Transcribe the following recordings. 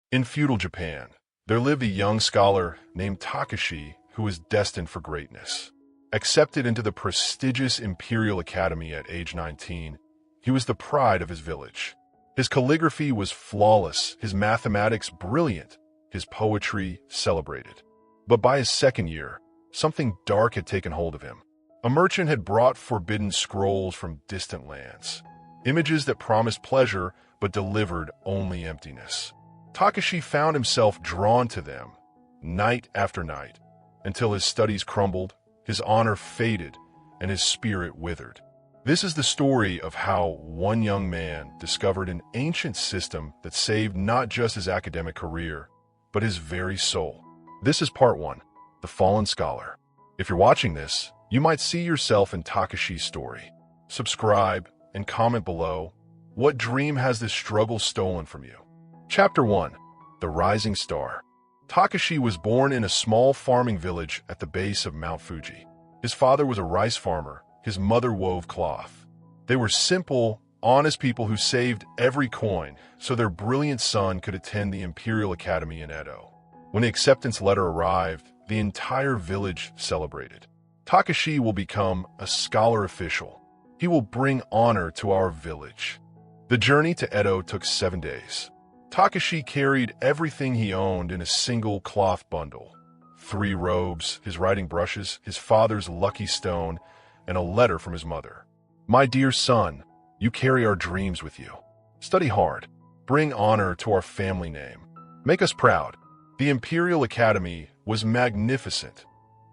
In feudal Japan, there lived a young scholar named Takashi who was destined for greatness. Accepted into the prestigious Imperial Academy at age 19, he was the pride of his village. His calligraphy was flawless, his mathematics brilliant, his poetry celebrated. But by his second year, something dark had taken hold of him. A merchant had brought forbidden scrolls from distant lands, images that promised pleasure but delivered only emptiness. Takashi found himself drawn to them, night after night, until his studies crumbled, his honor faded, and his spirit withered. This is the story of how one young man discovered an ancient system that saved not just his academic career, but his very soul. This is part 1, The Fallen Scholar. If you're watching this, you might see yourself in Takashi's story. Subscribe and comment below. What dream has this struggle stolen from you? Chapter 1, The Rising Star. Takashi was born in a small farming village at the base of Mount Fuji. His father was a rice farmer. His mother wove cloth. They were simple, honest people who saved every coin so their brilliant son could attend the Imperial Academy in Edo. When the acceptance letter arrived, the entire village celebrated. Takashi will become a scholar official. He will bring honor to our village. The journey to Edo took 7 days. Takashi carried everything he owned in a single cloth bundle. 3 robes, his writing brushes, his father's lucky stone, and a letter from his mother. My dear son, you carry our dreams with you. Study hard. Bring honor to our family name. Make us proud. The Imperial Academy was magnificent.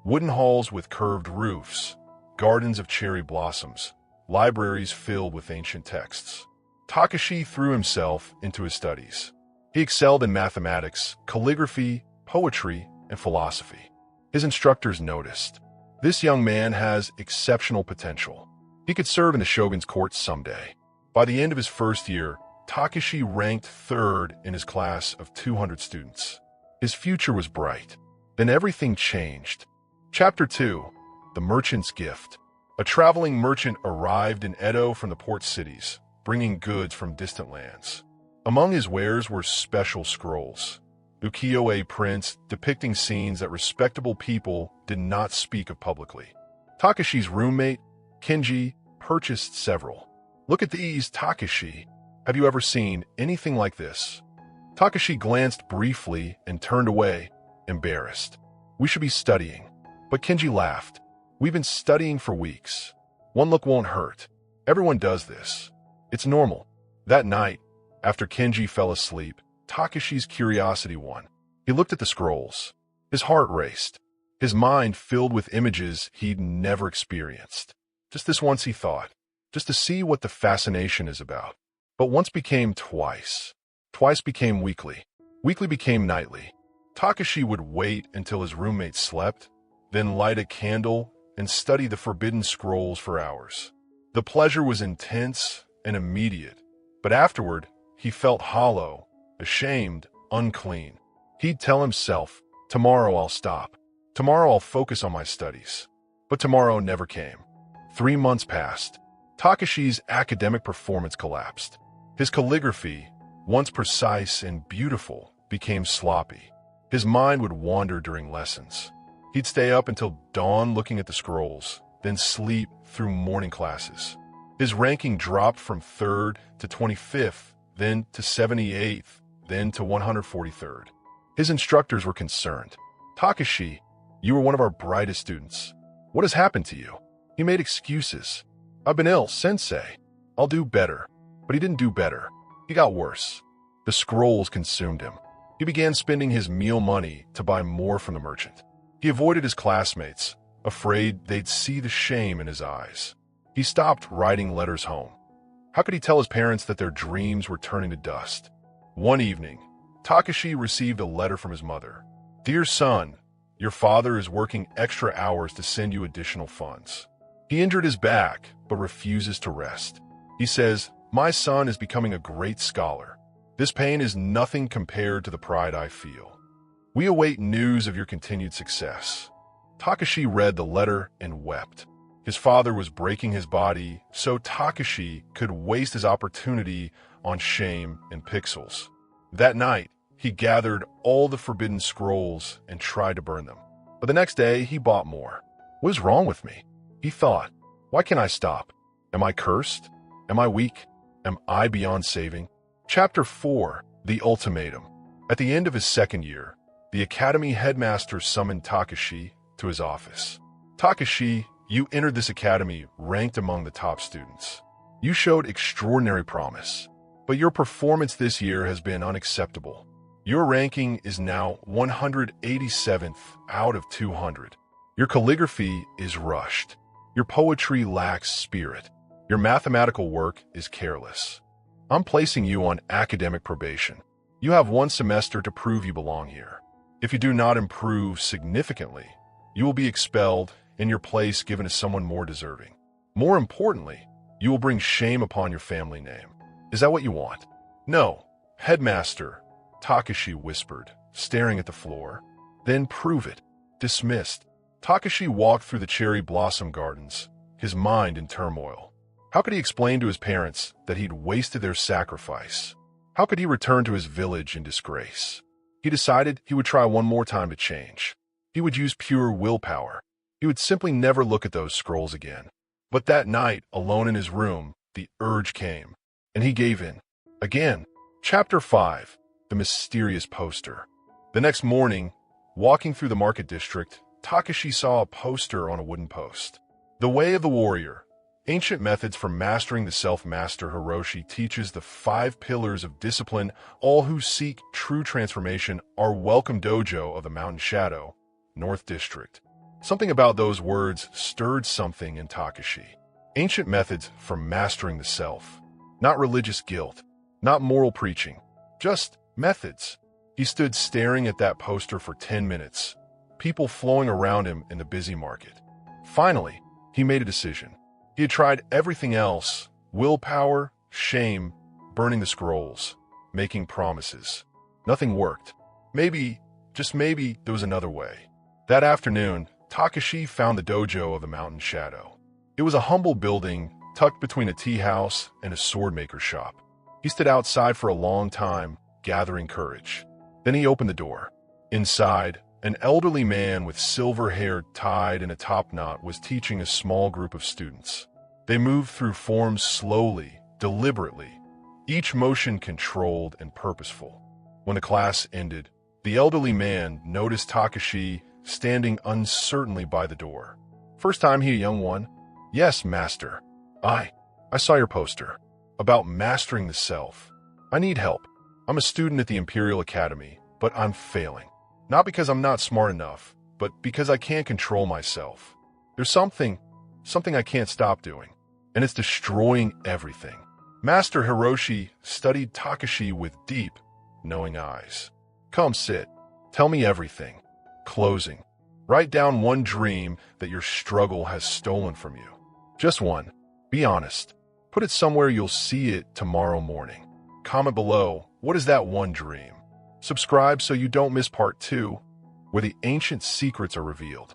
Wooden halls with curved roofs, gardens of cherry blossoms, libraries filled with ancient texts. Takashi threw himself into his studies. He excelled in mathematics, calligraphy, poetry, and philosophy. His instructors noticed. This young man has exceptional potential. He could serve in the shogun's court someday. By the end of his first year, Takashi ranked 3rd in his class of 200 students. His future was bright. Then everything changed. Chapter 2, The Merchant's Gift. A traveling merchant arrived in Edo from the port cities, bringing goods from distant lands. Among his wares were special scrolls, ukiyo-e prints depicting scenes that respectable people did not speak of publicly. Takashi's roommate, Kenji, purchased several. Look at these, Takashi. Have you ever seen anything like this? Takashi glanced briefly and turned away, embarrassed. We should be studying. But Kenji laughed. We've been studying for weeks. One look won't hurt. Everyone does this. It's normal. That night, after Kenji fell asleep, Takashi's curiosity won. He looked at the scrolls. His heart raced. His mind filled with images he'd never experienced. Just this once, he thought. Just to see what the fascination is about. But once became twice. Twice became weekly. Weekly became nightly. Takashi would wait until his roommate slept, then light a candle and study the forbidden scrolls for hours. The pleasure was intense and immediate, but afterward, he felt hollow, ashamed, unclean. He'd tell himself, tomorrow I'll stop. Tomorrow I'll focus on my studies. But tomorrow never came. 3 months passed. Takashi's academic performance collapsed. His calligraphy, once precise and beautiful, became sloppy. His mind would wander during lessons. He'd stay up until dawn looking at the scrolls, then sleep through morning classes. His ranking dropped from 3rd to 25th, then to 78th, then to 143rd. His instructors were concerned. Takashi, you were one of our brightest students. What has happened to you? He made excuses. I've been ill, sensei. I'll do better. But he didn't do better. He got worse. The scrolls consumed him. He began spending his meal money to buy more from the merchant. He avoided his classmates, afraid they'd see the shame in his eyes. He stopped writing letters home. How could he tell his parents that their dreams were turning to dust? One evening, Takashi received a letter from his mother. Dear son, your father is working extra hours to send you additional funds. He injured his back, but refuses to rest. He says, my son is becoming a great scholar. This pain is nothing compared to the pride I feel. We await news of your continued success. Takashi read the letter and wept. His father was breaking his body, so Takashi could waste his opportunity on shame and pixels. That night, he gathered all the forbidden scrolls and tried to burn them. But the next day, he bought more. What is wrong with me? He thought. Why can't I stop? Am I cursed? Am I weak? Am I beyond saving? Chapter 4. The Ultimatum. At the end of his second year, the academy headmaster summoned Takashi to his office. Takashi, you entered this academy ranked among the top students. You showed extraordinary promise, but your performance this year has been unacceptable. Your ranking is now 187th out of 200. Your calligraphy is rushed. Your poetry lacks spirit. Your mathematical work is careless. I'm placing you on academic probation. You have 1 semester to prove you belong here. If you do not improve significantly, you will be expelled and your place given to someone more deserving. More importantly, you will bring shame upon your family name. Is that what you want? No, headmaster, Takashi whispered, staring at the floor. Then prove it. Dismissed. Takashi walked through the cherry blossom gardens, his mind in turmoil. How could he explain to his parents that he'd wasted their sacrifice? How could he return to his village in disgrace? He decided he would try one more time to change. He would use pure willpower. He would simply never look at those scrolls again. But that night, alone in his room, the urge came, and he gave in. Again. Chapter 5. The Mysterious Poster. The next morning, walking through the market district, Takashi saw a poster on a wooden post. The Way of the Warrior. Ancient Methods for Mastering the Self. Master Hiroshi teaches the 5 pillars of discipline. All who seek true transformation are welcome. Dojo of the Mountain Shadow, North District. Something about those words stirred something in Takashi. Ancient methods for mastering the self. Not religious guilt, not moral preaching, just methods. He stood staring at that poster for 10 minutes, people flowing around him in the busy market. Finally, he made a decision. He had tried everything else: willpower, shame, burning the scrolls, making promises. Nothing worked. Maybe, just maybe, there was another way. That afternoon, Takashi found the dojo of the Mountain Shadow. It was a humble building tucked between a tea house and a swordmaker's shop. He stood outside for a long time, gathering courage. Then he opened the door. Inside, an elderly man with silver hair tied in a topknot was teaching a small group of students. They moved through forms slowly, deliberately, each motion controlled and purposeful. When the class ended, the elderly man noticed Takashi standing uncertainly by the door. First time here, young one? Yes, master. I saw your poster. About mastering the self. I need help. I'm a student at the Imperial Academy, but I'm failing. Not because I'm not smart enough, but because I can't control myself. There's something I can't stop doing, and it's destroying everything. Master Hiroshi studied Takashi with deep, knowing eyes. Come sit. Tell me everything. Closing. Write down one dream that your struggle has stolen from you. Just one. Be honest. Put it somewhere you'll see it tomorrow morning. Comment below, what is that one dream? Subscribe so you don't miss part 2, where the ancient secrets are revealed.